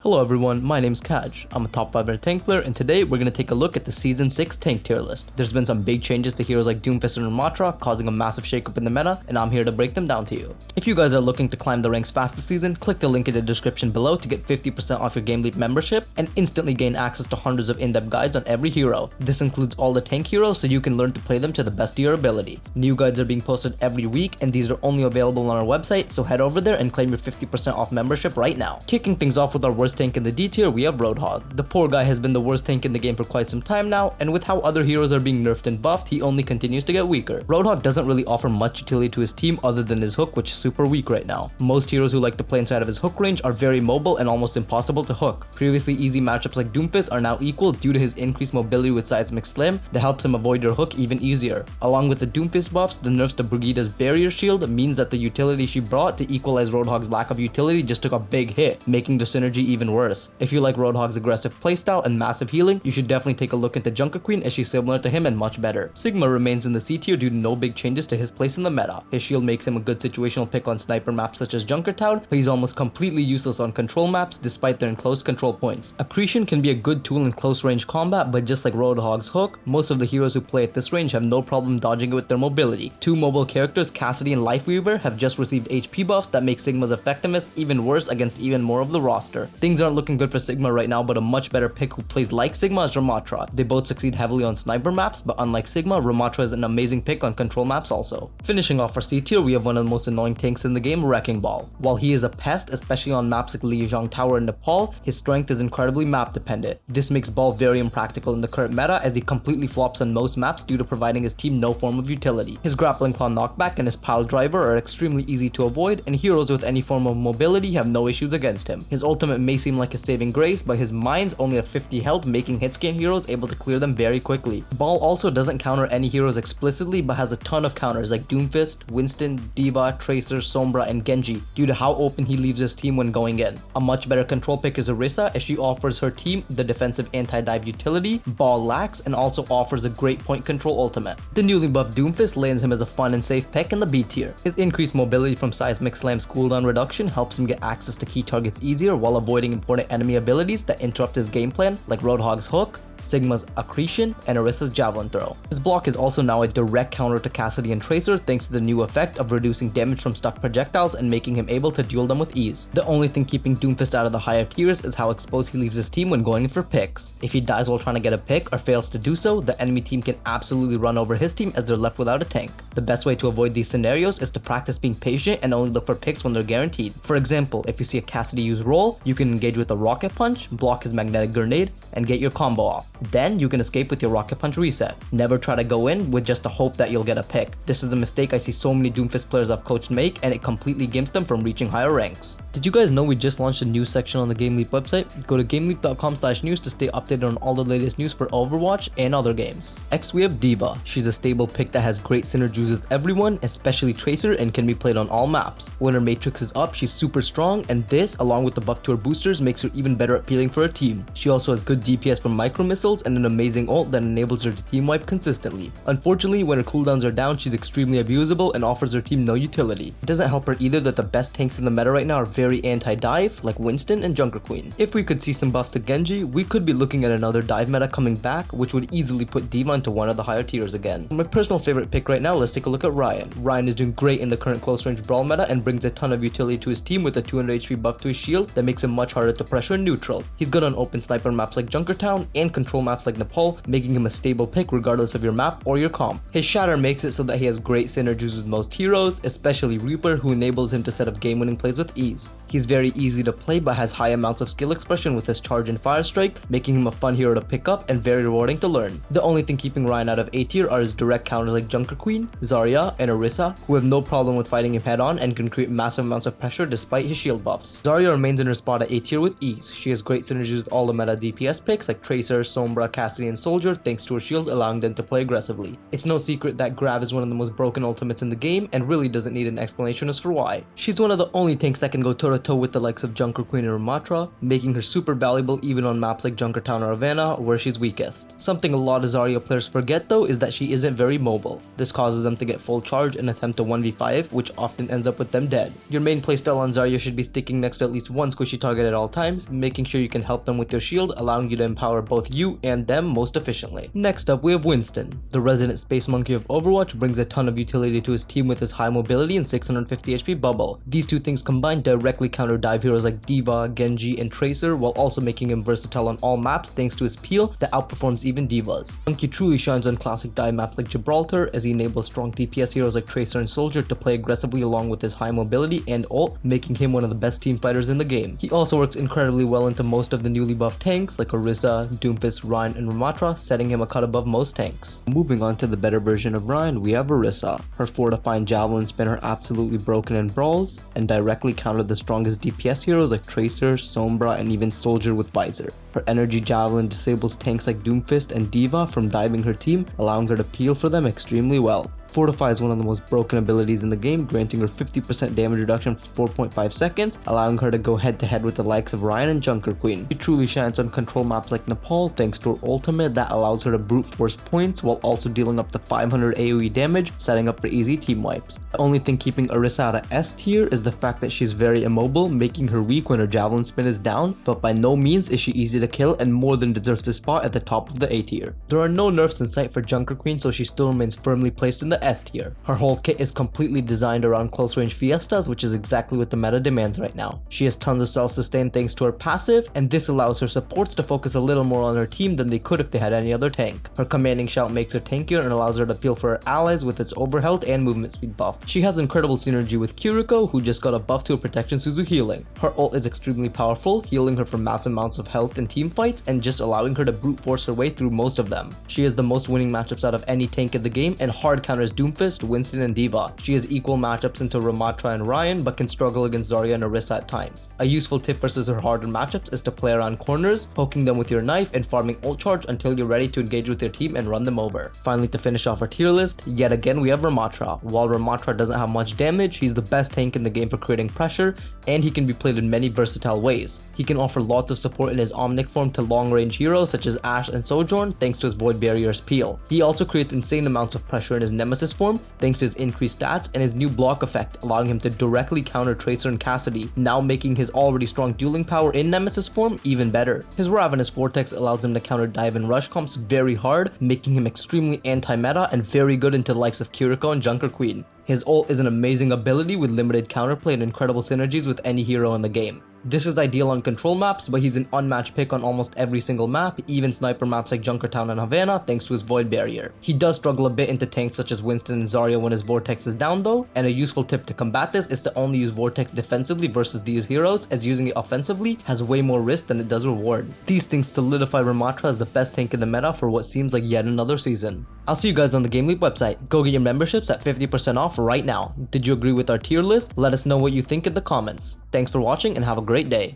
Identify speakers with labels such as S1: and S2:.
S1: Hello everyone, my name's Kaj. I'm a top 5 tank player, and today we're going to take a look at the Season 6 tank tier list. There's been some big changes to heroes like Doomfist and Ramatra, causing a massive shakeup in the meta, and I'm here to break them down to you. If you guys are looking to climb the ranks fast this season, click the link in the description below to get 50% off your GameLeap membership and instantly gain access to hundreds of in-depth guides on every hero. This includes all the tank heroes so you can learn to play them to the best of your ability. New guides are being posted every week, and these are only available on our website, so head over there and claim your 50% off membership right now. Kicking things off with our worst tank in the D tier, we have Roadhog. The poor guy has been the worst tank in the game for quite some time now, and with how other heroes are being nerfed and buffed, he only continues to get weaker. Roadhog doesn't really offer much utility to his team other than his hook, which is super weak right now. Most heroes who like to play inside of his hook range are very mobile and almost impossible to hook. Previously easy matchups like Doomfist are now equal due to his increased mobility with Seismic Slam that helps him avoid your hook even easier. Along with the Doomfist buffs, the nerfs to Brigida's barrier shield means that the utility she brought to equalize Roadhog's lack of utility just took a big hit, making the synergy even worse. If you like Roadhog's aggressive playstyle and massive healing, you should definitely take a look into Junker Queen, as she's similar to him and much better. Sigma remains in the C tier due to no big changes to his place in the meta. His shield makes him a good situational pick on sniper maps such as Junkertown, but he's almost completely useless on control maps despite their enclosed control points. Accretion can be a good tool in close range combat, but just like Roadhog's hook, most of the heroes who play at this range have no problem dodging it with their mobility. Two mobile characters, Cassidy and Lifeweaver, have just received HP buffs that make Sigma's effectiveness even worse against even more of the roster. Things aren't looking good for Sigma right now, but a much better pick who plays like Sigma is Ramatra. They both succeed heavily on sniper maps, but unlike Sigma, Ramatra is an amazing pick on control maps also. Finishing off our C tier, we have one of the most annoying tanks in the game, Wrecking Ball. While he is a pest, especially on maps like Lijiang Tower in Nepal, his strength is incredibly map dependent. This makes Ball very impractical in the current meta, as he completely flops on most maps due to providing his team no form of utility. His grappling claw knockback and his pile driver are extremely easy to avoid, and heroes with any form of mobility have no issues against him. His ultimate may seem like a saving grace, but his mines only have 50 health, making hit scan heroes able to clear them very quickly. Ball also doesn't counter any heroes explicitly, but has a ton of counters like Doomfist, Winston, D.Va, Tracer, Sombra, and Genji due to how open he leaves his team when going in. A much better control pick is Orisa, as she offers her team the defensive anti-dive utility Ball lacks, and also offers a great point control ultimate. The newly buffed Doomfist lands him as a fun and safe pick in the B tier. His increased mobility from Seismic Slam's cooldown reduction helps him get access to key targets easier while avoiding important enemy abilities that interrupt his game plan, like Roadhog's hook, Sigma's Accretion, and Orisa's Javelin Throw. His block is also now a direct counter to Cassidy and Tracer thanks to the new effect of reducing damage from stuck projectiles and making him able to duel them with ease. The only thing keeping Doomfist out of the higher tiers is how exposed he leaves his team when going in for picks. If he dies while trying to get a pick or fails to do so, the enemy team can absolutely run over his team as they're left without a tank. The best way to avoid these scenarios is to practice being patient and only look for picks when they're guaranteed. For example, if you see a Cassidy use roll, you can engage with a rocket punch, block his magnetic grenade, and get your combo off. Then you can escape with your rocket punch reset. Never try to go in with just the hope that you'll get a pick. This is a mistake I see so many Doomfist players I've coached make, and it completely gimps them from reaching higher ranks. Did you guys know we just launched a news section on the GameLeap website? Go to gameleap.com/news to stay updated on all the latest news for Overwatch and other games. Next we have D.Va. She's a stable pick that has great synergies with everyone, especially Tracer, and can be played on all maps. When her matrix is up, she's super strong, and this, along with the buff to her boosters, makes her even better at peeling for her team. She also has good DPS from micro missiles and an amazing ult that enables her to team wipe consistently. Unfortunately, when her cooldowns are down, she's extremely abusable and offers her team no utility. It doesn't help her either that the best tanks in the meta right now are very anti-dive, like Winston and Junker Queen. If we could see some buff to Genji, we could be looking at another dive meta coming back, which would easily put D.Va into one of the higher tiers again. For my personal favorite pick right now, let's take a look at Ryan. Ryan is doing great in the current close range brawl meta and brings a ton of utility to his team with a 200 HP buff to his shield that makes him much harder to pressure in neutral. He's good on open sniper maps like Junkertown and control maps like Nepal, making him a stable pick regardless of your map or your comp. His shatter makes it so that he has great synergies with most heroes, especially Reaper, who enables him to set up game-winning plays with ease. He's very easy to play but has high amounts of skill expression with his charge and fire strike, making him a fun hero to pick up and very rewarding to learn. The only thing keeping Ryan out of A tier are his direct counters like Junker Queen, Zarya, and Orisa, who have no problem with fighting him head on and can create massive amounts of pressure despite his shield buffs. Zarya remains in her spot at A tier with ease. She has great synergies with all the meta DPS picks like Tracer, Sombra, Cassidy, and Soldier thanks to her shield allowing them to play aggressively. It's no secret that Grav is one of the most broken ultimates in the game and really doesn't need an explanation as for why. She's one of the only tanks that can go toe to toe with the likes of Junker Queen and Ramatra, making her super valuable even on maps like Junkertown or Havana where she's weakest. Something a lot of Zarya players forget though is that she isn't very mobile. This causes them to get full charge and attempt to 1v5, which often ends up with them dead. Your main playstyle on Zarya should be sticking next to at least one squishy target at all times, making sure you can help them with your shield, allowing you to empower both you and them most efficiently. Next up we have Winston. The resident space monkey of Overwatch brings a ton of utility to his team with his high mobility and 650 HP bubble. These two things combined directly counter dive heroes like D.Va, Genji, and Tracer, while also making him versatile on all maps thanks to his peel that outperforms even D.Va's. Monkey truly shines on classic dive maps like Gibraltar, as he enables strong DPS heroes like Tracer and Soldier to play aggressively along with his high mobility and ult, making him one of the best team fighters in the game. He also works incredibly well into most of the newly buffed tanks like Orisa, Doomfist, Ryan, and Ramatra, setting him a cut above most tanks. Moving on to the better version of Ryan, we have Orisa. Her fortifying javelin spin are absolutely broken in brawls, and directly counter the strongest DPS heroes like Tracer, Sombra, and even Soldier with Visor. Her energy javelin disables tanks like Doomfist and D.Va from diving her team, allowing her to peel for them extremely well. Fortify is one of the most broken abilities in the game, granting her 50% damage reduction for 4.5 seconds, allowing her to go head to head with the likes of Ryan and Junker Queen. She truly shines on control maps like Nepal thanks to her ultimate that allows her to brute force points while also dealing up to 500 AoE damage, setting up for easy team wipes. The only thing keeping Orisa out of S tier is the fact that she's very immobile, making her weak when her javelin spin is down, but by no means is she easy to kill and more than deserves a spot at the top of the A tier. There are no nerfs in sight for Junker Queen, so she still remains firmly placed in the S tier. Her whole kit is completely designed around close range fiestas, which is exactly what the meta demands right now. She has tons of self-sustain thanks to her passive, and this allows her supports to focus a little more on her team than they could if they had any other tank. Her commanding shout makes her tankier and allows her to peel for her allies with its overhealth and movement speed buff. She has incredible synergy with Kiriko, who just got a buff to her protection Suzu healing. Her ult is extremely powerful, healing her from massive amounts of health in team fights and just allowing her to brute force her way through most of them. She has the most winning matchups out of any tank in the game and hard counters Doomfist, Winston, and D.Va. She has equal matchups into Ramatra and Ryan, but can struggle against Zarya and Orisa at times. A useful tip versus her harder matchups is to play around corners, poking them with your knife and farming ult charge until you're ready to engage with your team and run them over. Finally, to finish off our tier list, yet again we have Ramatra. While Ramatra doesn't have much damage, he's the best tank in the game for creating pressure, and he can be played in many versatile ways. He can offer lots of support in his Omnic form to long range heroes such as Ashe and Sojourn thanks to his Void Barrier's peel. He also creates insane amounts of pressure in his Nemesis form thanks to his increased stats and his new block effect, allowing him to directly counter Tracer and Cassidy, now making his already strong dueling power in Nemesis form even better. His Ravenous Vortex allows him to counter dive and rush comps very hard, making him extremely anti-meta and very good into the likes of Kiriko and Junker Queen. His ult is an amazing ability with limited counterplay and incredible synergies with any hero in the game. This is ideal on control maps, but he's an unmatched pick on almost every single map, even sniper maps like Junkertown and Havana thanks to his Void Barrier. He does struggle a bit into tanks such as Winston and Zarya when his Vortex is down though, and a useful tip to combat this is to only use Vortex defensively versus these heroes, as using it offensively has way more risk than it does reward. These things solidify Ramatra as the best tank in the meta for what seems like yet another season. I'll see you guys on the GameLeap website. Go get your memberships at 50% off right now. Did you agree with our tier list? Let us know what you think in the comments. Thanks for watching and have a great day.